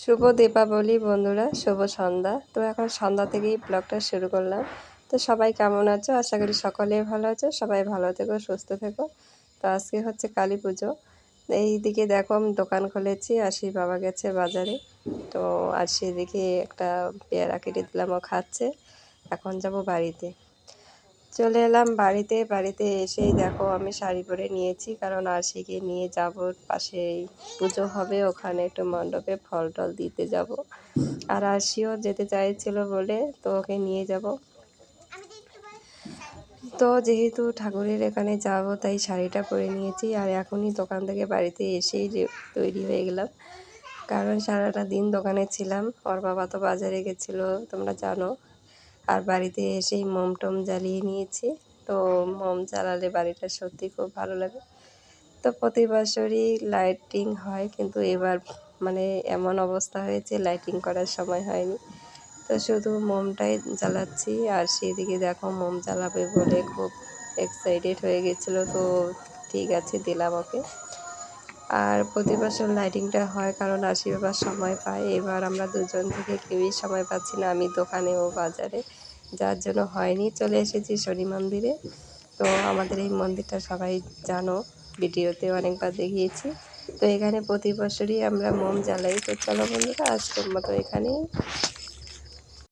শুভ দীপাবলি বন্ধুরা, শুভ সন্ধ্যা। তো এখন সন্ধ্যা থেকেই ব্লগটা শুরু করলাম। তো সবাই কেমন আছো? আশা করি সকলেই ভালো আছো। সবাই ভালো থেকো, সুস্থ থেকো। তো আজকে হচ্ছে কালী পুজো। এইদিকে দেখো আমি দোকান খুলেছি, আশির বাবা গেছে বাজারে। তো আশি এদিকে একটা পেয়ারা কেটে দিলাম, ও খাচ্ছে। এখন যাব বাড়িতে। চলে এলাম বাড়িতে এসেই দেখো আমি শাড়ি পরে নিয়েছি, কারণ আশিকে নিয়ে যাব। পাশেই পুজো হবে, ওখানে একটু মণ্ডপে ফল টল দিতে যাব। আর আশিও যেতে চাইছিল বলে তো ওকে নিয়ে যাব। তো যেহেতু ঠাকুরের এখানে যাব, তাই শাড়িটা পরে নিয়েছি। আর এখনই দোকান থেকে বাড়িতে এসেই তৈরি হয়ে গেলাম, কারণ সারাটা দিন দোকানে ছিলাম। ওর বাবা তো বাজারে গেছিলো, তোমরা জানো। আর বাড়িতে এসেই মোম টোম জ্বালিয়ে নিয়েছি। তো মোম জ্বালালে বাড়িটা সত্যি খুব ভালো লাগে। তো প্রতি বছরই লাইটিং হয়, কিন্তু এবার মানে এমন অবস্থা হয়েছে লাইটিং করার সময় হয়নি। তো শুধু মোমটাই জ্বালাচ্ছি। আর সেদিকে দেখো মোম জ্বালাবে বলে খুব এক্সাইটেড হয়ে গেছিলো। তো ঠিক আছে, দিলাম ওকে। আর প্রতি বছর লাইটিংটা হয় কারণ আশি বাবার সময় পায়। এবার আমরা দুজন থেকে কেউই সময় পাচ্ছি না, আমি দোকানে ও বাজারে, যার জন্য হয়নি। চলে এসেছি শনি মন্দিরে। তো আমাদের এই মন্দিরটা সবাই জানো, ভিডিওতে অনেকবার দেখিয়েছি। তো এখানে প্রতি বছরই আমরা মোম জ্বালাই। তো চলো বন্ধুরা, আজকের মতো এখানেই